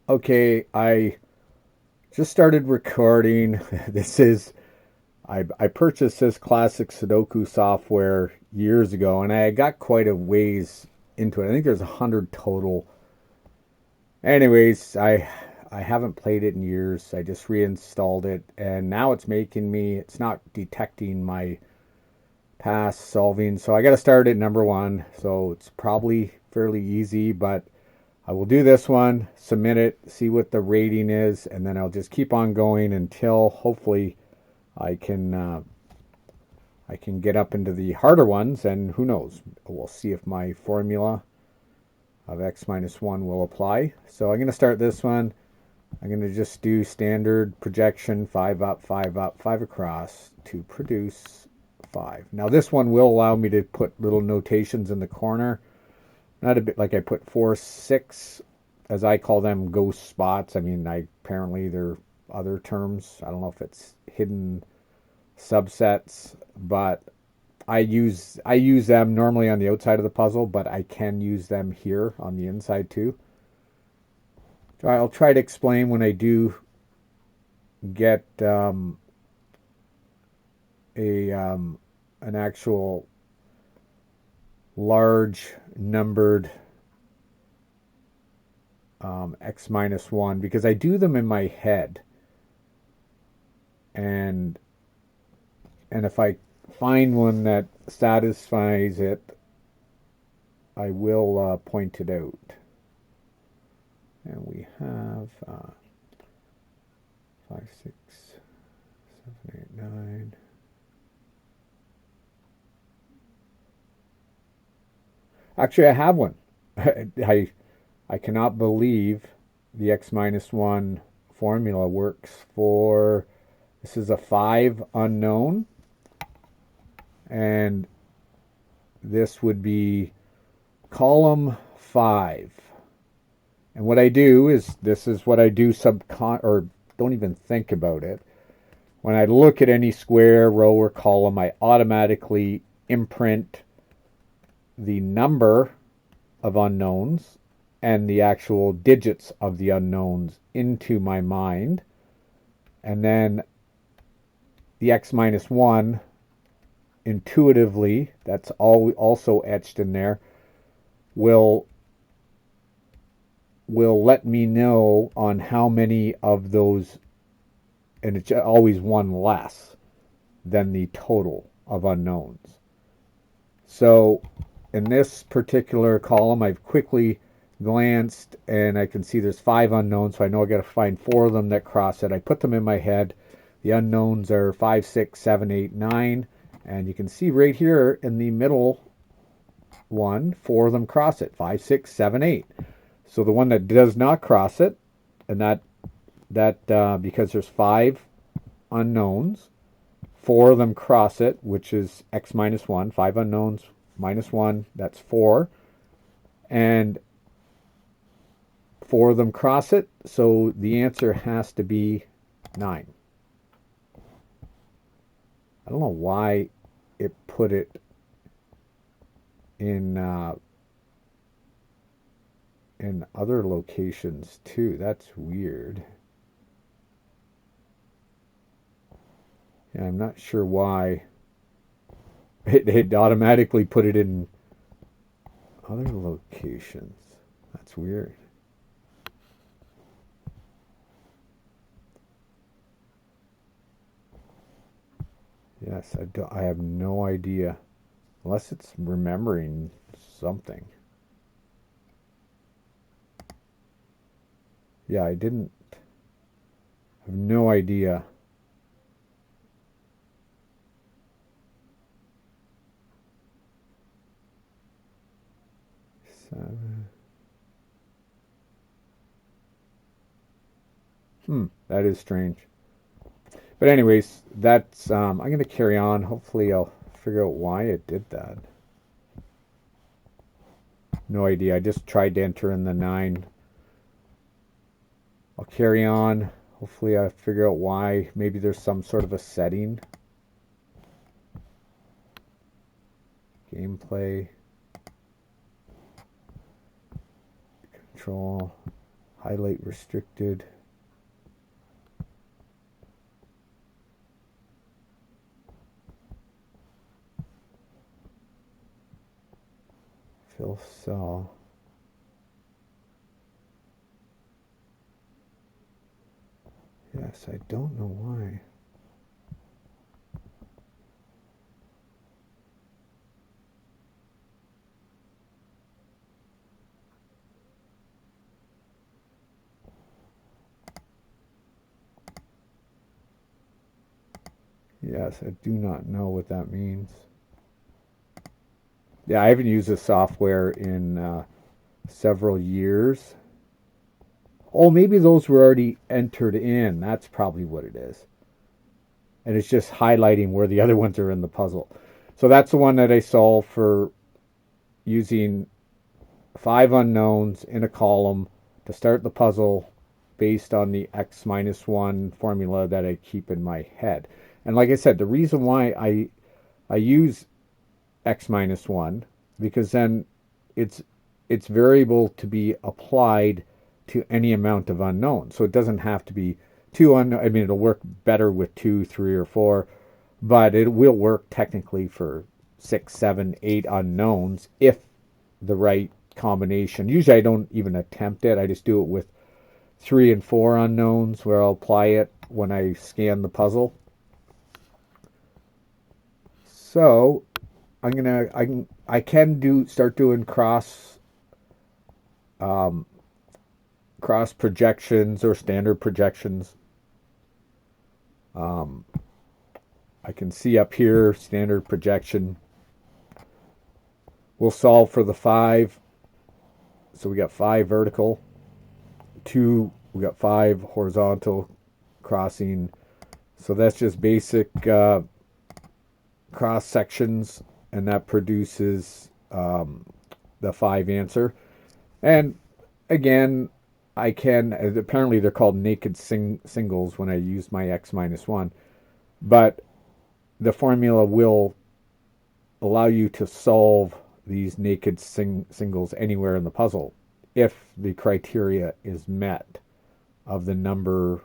Okay, I just started recording. This is I purchased this classic Sudoku software years ago, and I got quite a ways into it. I think there's 100 total. Anyways, I haven't played it in years. I just reinstalled it, and now it's making me. It's not detecting my past solving, so I got to start at number one. So it's probably fairly easy, but I will do this one, submit it, see what the rating is, and then I'll just keep on going until hopefully I can uh, I can get up into the harder ones. And who knows? We'll see if my formula of x minus 1 will apply. So I'm going to start this one. I'm going to just do standard projection, 5 up, 5 up, 5 across to produce 5. Now this one will allow me to put little notations in the corner. Not a bit like I put 4, 6, as I call them, ghost spots. I mean, apparently they're other terms. I don't know if it's hidden subsets, but I use them normally on the outside of the puzzle, but I can use them here on the inside too. So I'll try to explain when I do get a an actual large numbered x minus 1, because I do them in my head, and if I find one that satisfies it, I will point it out. And we have 5, 6, 7, 8, 9. Actually, I have one. I cannot believe the x minus 1 formula works for. This is a 5 unknown, and this would be column 5. And what I do is, this is what I do or don't even think about it. When I look at any square, row, or column, I automatically imprint the number of unknowns and the actual digits of the unknowns into my mind. And then the x minus 1, intuitively, that's also etched in there, will let me know on how many of those, and it's always one less than the total of unknowns. So in this particular column, I've quickly glanced and I can see there's 5 unknowns, so I know I got to find 4 of them that cross it. I put them in my head. The unknowns are 5, 6, 7, 8, 9, and you can see right here in the middle one, 4 of them cross it, 5, 6, 7, 8. So the one that does not cross it, and that because there's 5 unknowns, 4 of them cross it, which is x minus 1. 5 unknowns minus 1, that's 4. And 4 of them cross it, so the answer has to be 9. I don't know why it put it in other locations too. That's weird. Yeah, I'm not sure why it automatically put it in other locations. That's weird. Yes, I have no idea. Unless it's remembering something. Yeah, I didn't have no idea. Seven. That is strange. But anyways, that's I'm gonna carry on. Hopefully I'll figure out why it did that. No idea. I just tried to enter in the 9. I'll carry on. Hopefully I figure out why. Maybe there's some sort of a setting. Gameplay. Control. highlight restricted. Fill cell. Yes, I don't know why. Yes, I do not know what that means. Yeah, I haven't used this software in several years. Oh, maybe those were already entered in. That's probably what it is. And it's just highlighting where the other ones are in the puzzle. So that's the one that I solved for using 5 unknowns in a column to start the puzzle based on the X-1 formula that I keep in my head. And like I said, the reason why I use X-1 because then it's it's variable to be applied to any amount of unknown. So it doesn't have to be two unknown. I mean, it'll work better with 2, 3, or 4, but it will work technically for 6, 7, 8 unknowns if the right combination. Usually I don't even attempt it. I just do it with 3 and 4 unknowns where I'll apply it when I scan the puzzle. So I can start doing cross projections or standard projections. I can see up here standard projection. We'll solve for the 5. So we got 5 vertical, 2, we got 5 horizontal crossing. So that's just basic cross sections, and that produces the 5 answer. And again, I can, apparently they're called naked singles when I use my X-1, but the formula will allow you to solve these naked singles anywhere in the puzzle if the criteria is met of the number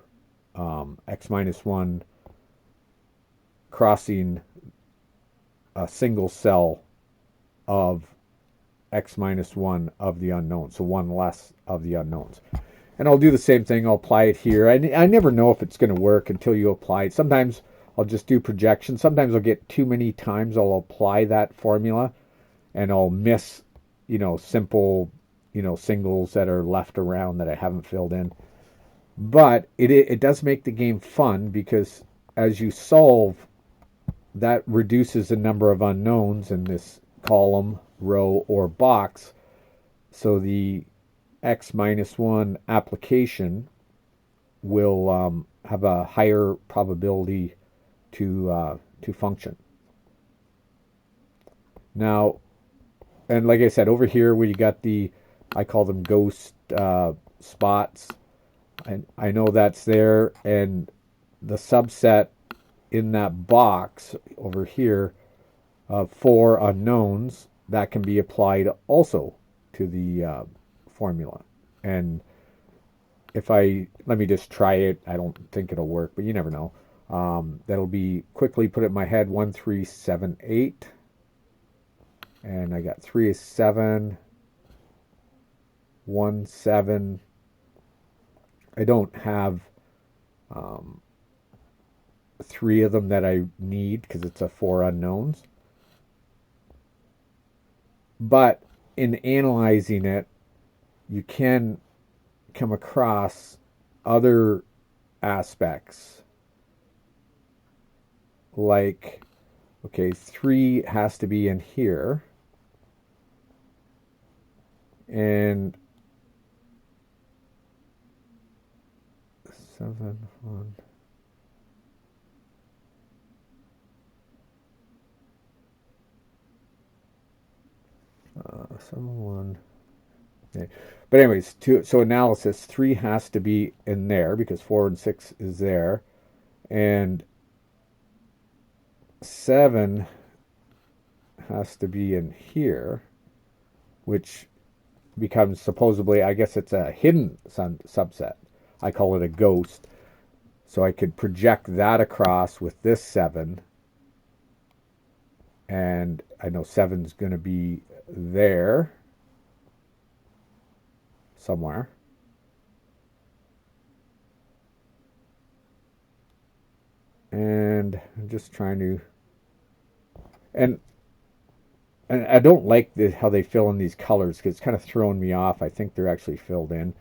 X-1 crossing a single cell of X-1 of the unknown, so one less of the unknowns. And I'll do the same thing. I'll apply it here. I never know if it's going to work until you apply it. Sometimes I'll just do projections. Sometimes I'll get too many times I'll apply that formula and I'll miss, simple, singles that are left around that I haven't filled in. But it does make the game fun because as you solve, that reduces the number of unknowns in this column, row, or box. So the X-1 application will have a higher probability to function. Now, and like I said, over here where you got I call them ghost spots. I know that's there, and the subset in that box over here of 4 unknowns that can be applied also to the formula. And let me just try it. I don't think it'll work, but you never know. That'll be quickly put it in my head 1, 3, 7, 8. And I got 3 is 7, 1, 7. I don't have 3 of them that I need because it's a 4 unknowns. But in analyzing it, you can come across other aspects. Like, okay, 3 has to be in here. And 7, 1. 7, 1. Okay. But anyways, so analysis, 3 has to be in there because 4 and 6 is there. And 7 has to be in here, which becomes supposedly, I guess it's a hidden subset. I call it a ghost. So I could project that across with this 7. And I know 7's going to be there somewhere. And I'm just trying to, and I don't like how they fill in these colors because it's kind of throwing me off. I think they're actually filled in.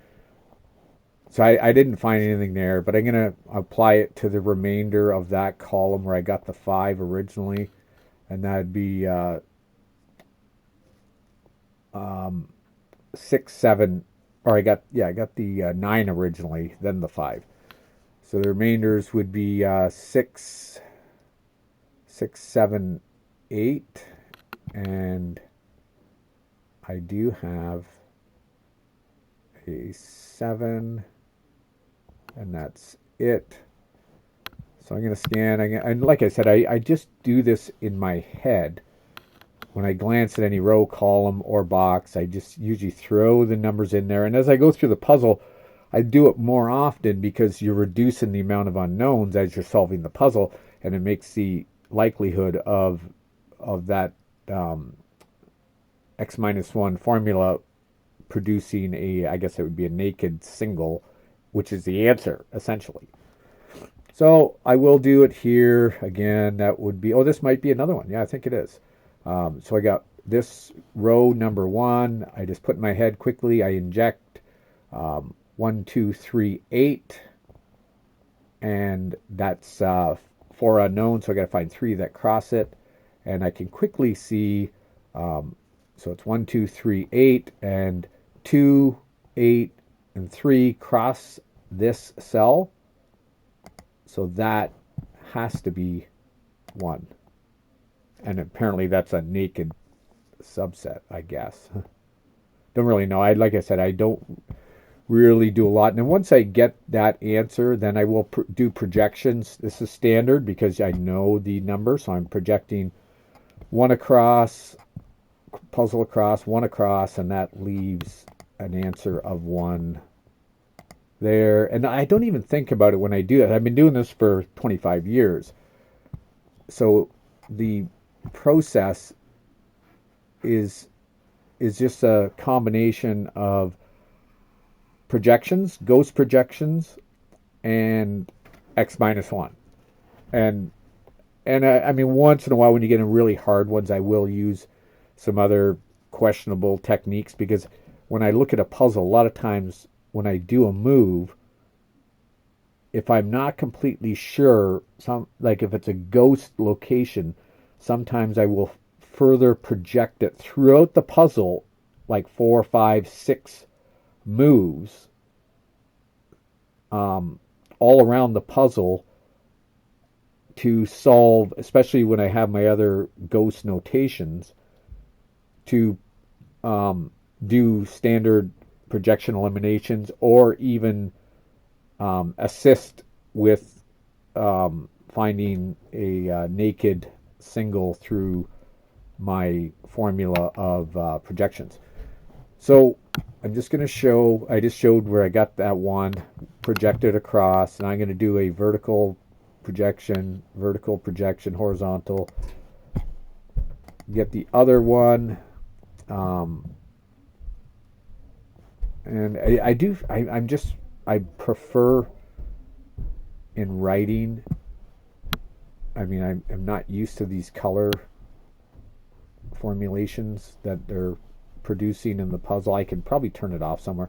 So I didn't find anything there, but I'm going to apply it to the remainder of that column where I got the 5 originally. And that'd be 6, 7, or I got the 9 originally, then the 5. So the remainders would be 6, 7, 8, and I do have a 7, and that's it. So I'm going to scan, and like I said, I just do this in my head. When I glance at any row, column, or box, I just usually throw the numbers in there. And as I go through the puzzle, I do it more often because you're reducing the amount of unknowns as you're solving the puzzle, and it makes the likelihood of that X-1 formula producing I guess it would be a naked single, which is the answer, essentially. So I will do it here again. That would be, this might be another one. Yeah, I think it is. So I got this row number 1. I just put in my head quickly. I inject 1, 2, 3, 8. And that's 4 unknowns. So I got to find 3 that cross it. And I can quickly see, so it's 1, 2, 3, 8. And 2, 8, and 3 cross this cell. So that has to be 1. And apparently that's a naked subset, I guess. Don't really know. Like I said, I don't really do a lot. And then once I get that answer, then I will do projections. This is standard because I know the number. So I'm projecting 1 across, puzzle across, 1 across, and that leaves an answer of 1 there. And I don't even think about it when I do that. I've been doing this for 25 years. So the process is just a combination of projections, ghost projections, and X-1. And I mean, once in a while when you get in really hard ones, I will use some other questionable techniques, because when I look at a puzzle, a lot of times when I do a move, if I'm not completely sure, like if it's a ghost location, sometimes I will further project it throughout the puzzle, like 4, 5, 6 moves, all around the puzzle to solve, especially when I have my other ghost notations, to do standard projection eliminations, or even assist with finding a naked single through my formula of projections. So I'm just going to show, I just showed where I got that 1 projected across, and I'm going to do a vertical projection, horizontal, get the other one, and I prefer in writing. I mean, I'm not used to these color formulations that they're producing in the puzzle. I can probably turn it off somewhere,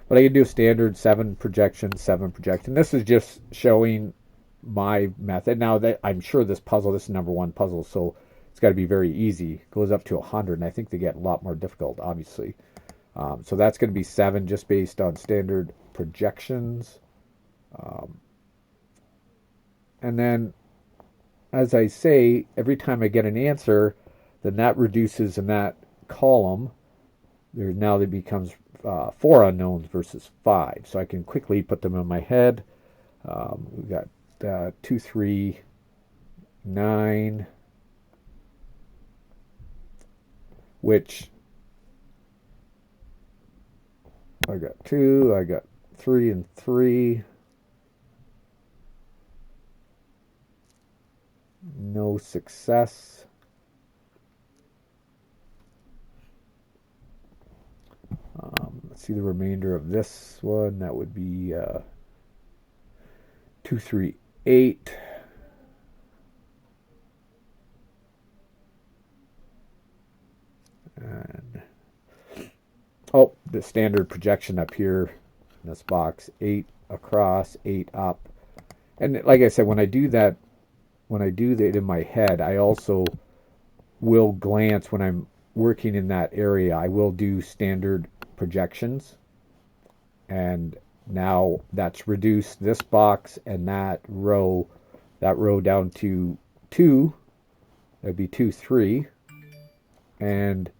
but I can do a standard 7 projection, 7 projection. This is just showing my method. Now that I'm sure this is number 1 puzzle, so it's got to be very easy. It goes up to 100, and I think they get a lot more difficult, obviously. So that's going to be 7 just based on standard projections. And then, as I say, every time I get an answer, then that reduces in that column. Now there becomes 4 unknowns versus 5. So I can quickly put them in my head. We've got 2, 3, 9, which I got 2, I got 3 and 3. No success. Let's see the remainder of this one. That would be 2, 3, 8. And oh, the standard projection up here in this box, 8 across, 8 up. And like I said, when I do that in my head, I also will glance when I'm working in that area. I will do standard projections. And now that's reduced this box and that row down to 2. That'd be 2, 3. And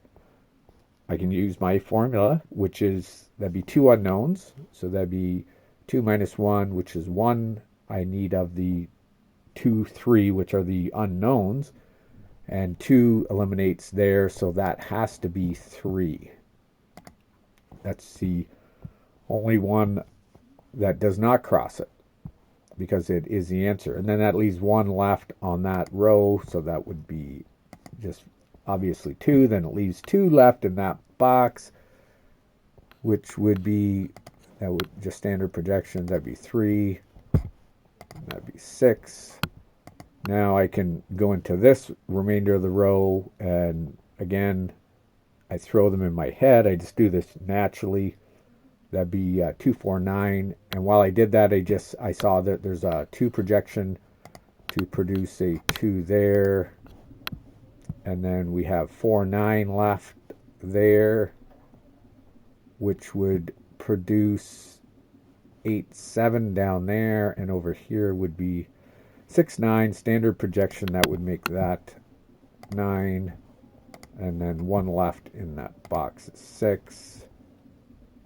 I can use my formula, which is, that'd be 2 unknowns. So that'd be 2 minus 1, which is 1 I need of the 2, 3, which are the unknowns. And 2 eliminates there, so that has to be 3. That's the only one that does not cross it, because it is the answer. And then that leaves 1 left on that row, so that would be just obviously 2. Then it leaves 2 left in that box, which would be, that would just standard projection. That'd be 3. That'd be 6. Now I can go into this remainder of the row, and again, I throw them in my head. I just do this naturally. That'd be 2, 4, 9. And while I did that, I saw that there's a 2 projection to produce a 2 there. And then we have 4, 9 left there, which would produce 8, 7 down there. And over here would be 6, 9, standard projection. That would make that 9. And then 1 left in that box, 6.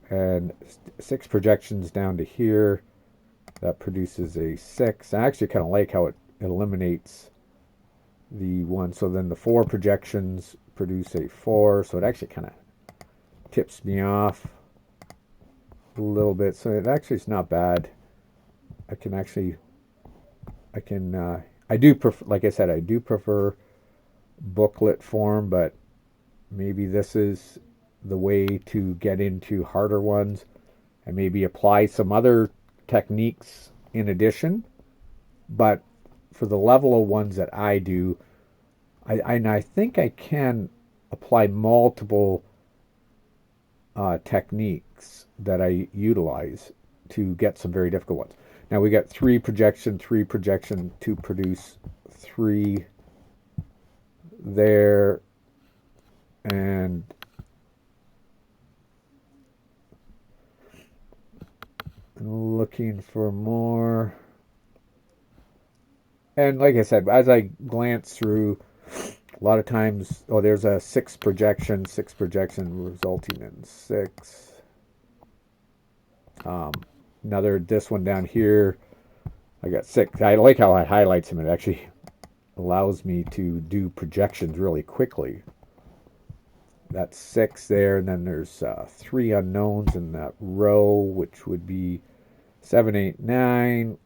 And 6 projections down to here. That produces a 6. I actually kind of like how it eliminates the 1. So then the 4 projections produce a 4. So it actually kind of tips me off a little bit. So it actually is not bad. I do prefer, like I said, I do prefer booklet form, but maybe this is the way to get into harder ones and maybe apply some other techniques in addition. But for the level of ones that I do, I think I can apply multiple techniques that I utilize to get some very difficult ones. Now we got 3 projection to produce 3 there, and looking for more. And like I said, as I glance through, a lot of times, oh, there's a 6 projection resulting in 6. This one down here, I got 6. I like how it highlights them. It actually allows me to do projections really quickly. That's 6 there, and then there's 3 unknowns in that row, which would be 7, 8, 9.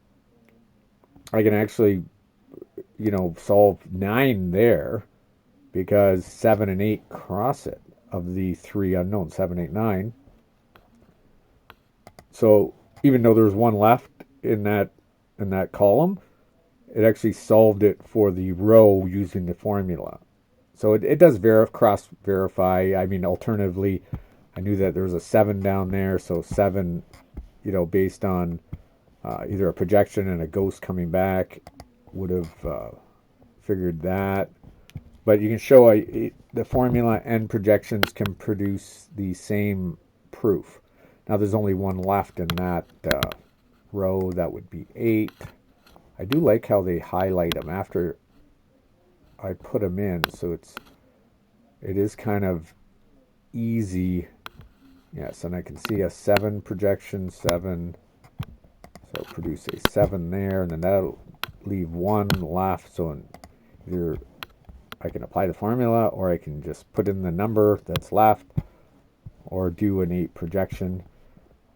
I can actually, solve 9 there, because 7 and 8 cross it of the 3 unknowns, 7, 8, 9. So even though there's 1 left in that column, it actually solved it for the row using the formula. So it does cross verify. I mean, alternatively, I knew that there was a 7 down there, so 7, based on either a projection and a ghost coming back, would have figured that. But you can show the formula and projections can produce the same proof. Now there's only 1 left in that row. That would be 8. I do like how they highlight them after I put them in, so it is kind of easy. Yes, and I can see a 7 projection, 7. So produce a 7 there, and then that'll leave 1 left. So either I can apply the formula, or I can just put in the number that's left, or do an 8 projection.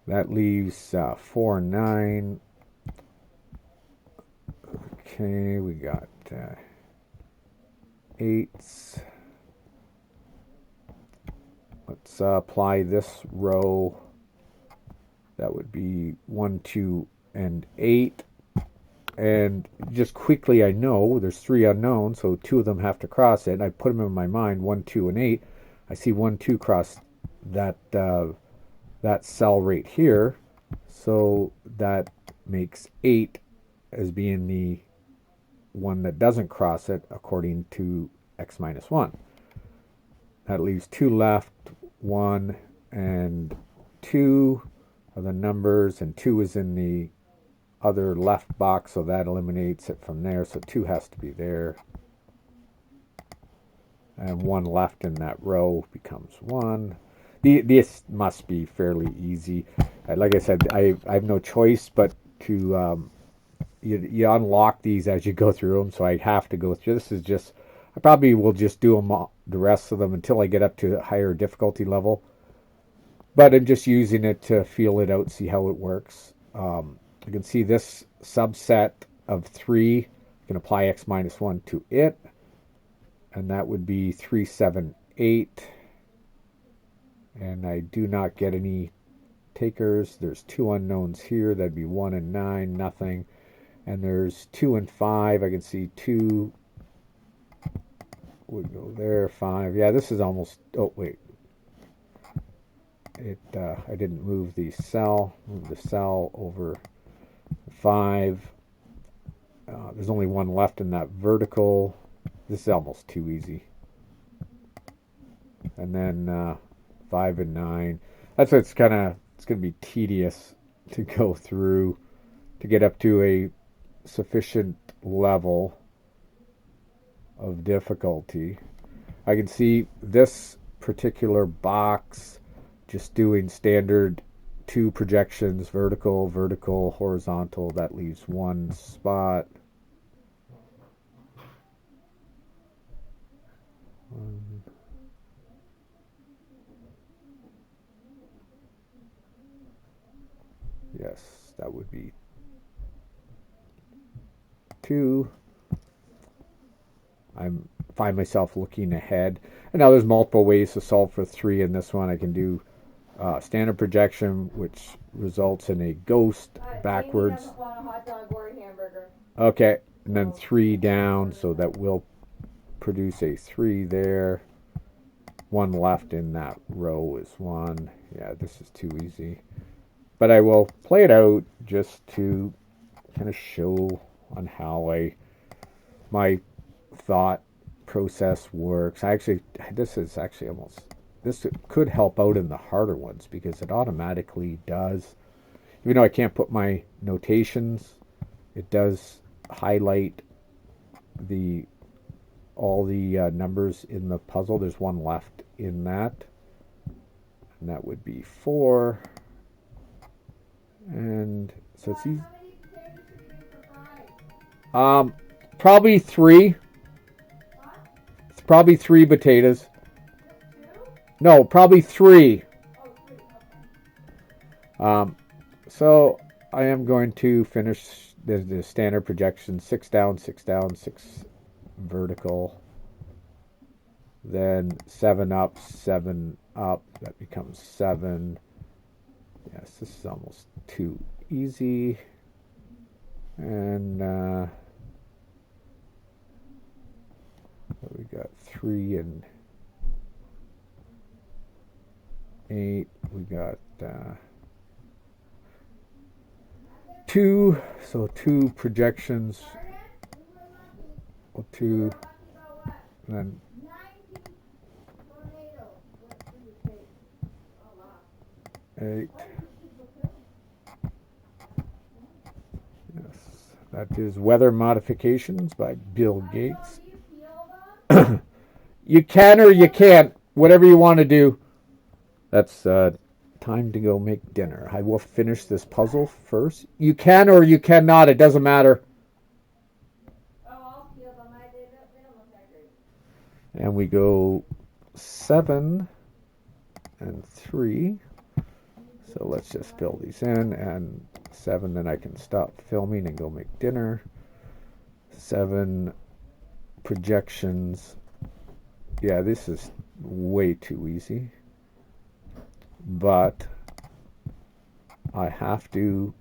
That leaves 4 and 9. Okay, we got 8s. Let's apply this row. That would be 1, 2, and 8. And just quickly, I know there's 3 unknowns, so 2 of them have to cross it. And I put them in my mind, 1, 2, and 8. I see 1, 2 cross that that cell right here, so that makes 8 as being the one that doesn't cross it according to x minus 1. That leaves 2 left. 1 and 2 are the numbers, and 2 is in the other left box, so that eliminates it from there. So 2 has to be there. And 1 left in that row becomes 1. This must be fairly easy. Like I said, I have no choice but to you unlock these as you go through them, so I have to go through. This is just, I probably will just do them all, the rest of them, until I get up to a higher difficulty level. But I'm just using it to feel it out, see how it works. You can see this subset of 3. You can apply x minus 1 to it, and that would be 3, 7, 8. And I do not get any takers. There's 2 unknowns here. That'd be 1 and 9, nothing. And there's 2 and 5. I can see 2 would go there. 5. Yeah, this is almost. Oh wait, I didn't move the cell. Move the cell over 5. There's only 1 left in that vertical. This is almost too easy. And then 5 and 9. That's what's kind of, it's going to be tedious to go through to get up to a sufficient level of difficulty. I can see this particular box just doing standard 2 projections, vertical, vertical, horizontal. That leaves 1 spot. Yes, that would be 2. I find myself looking ahead. And now there's multiple ways to solve for 3 in this one. I can do standard projection, which results in a ghost backwards. Amy doesn't want a hot dog or a hamburger. Okay, and then 3 down, so that will produce a 3 there. 1 left in that row is 1. Yeah, this is too easy. But I will play it out just to kind of show on how my thought process works. This is actually almost, this could help out in the harder ones because it automatically does. Even though I can't put my notations, it does highlight all the numbers in the puzzle. There's 1 left in that, and that would be 4. And so it's easy. Probably 3. It's probably 3 potatoes. No, probably 3. So I am going to finish the standard projection: 6 down, 6 down, 6 vertical. Then 7 up, 7 up. That becomes 7. Yes, this is almost too easy. And we got 3 and 8. We got 2. So 2 projections. Well, 2. And then 8. Yes, that is Weather Modifications by Bill Gates. You can or you can't, whatever you want to do. That's time to go make dinner. I will finish this puzzle first. You can or you cannot, it doesn't matter. And we go 7 and 3. So let's just fill these in, and 7, then I can stop filming and go make dinner. 7 projections. Yeah, this is way too easy. But I have to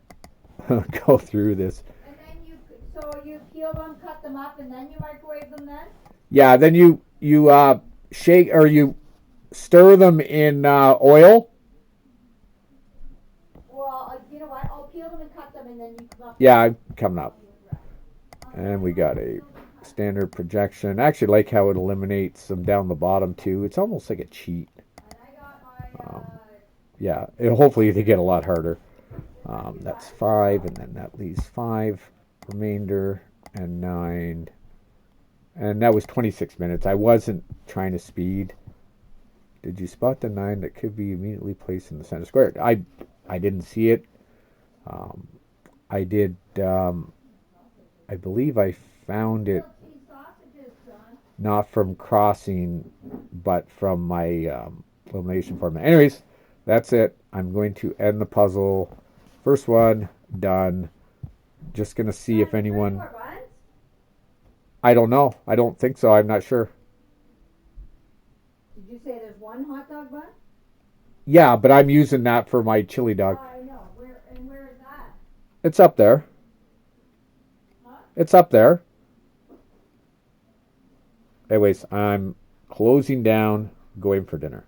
go through this. And then so you peel them, cut them up, and then you microwave them then? Yeah, then you shake, or you stir them in oil. Well, you know what? I'll peel them and cut them, and then you come up. Yeah, I'm coming up. And we got a standard projection. I actually like how it eliminates them down the bottom too. It's almost like a cheat. And I got my. Yeah, hopefully they get a lot harder. That's 5, and then that leaves 5 remainder, and 9. And that was 26 minutes. I wasn't trying to speed. Did you spot the 9 that could be immediately placed in the center square? I didn't see it. I did. I believe I found it not from crossing, but from my elimination format. Anyways, that's it. I'm going to end the puzzle. First one done. Just gonna see if anyone. I don't know. I don't think so. I'm not sure. Did you say there's one hot dog bun? Yeah, but I'm using that for my chili dog. I know. Where is that? It's up there. Huh? It's up there. Anyways, I'm closing down, going for dinner.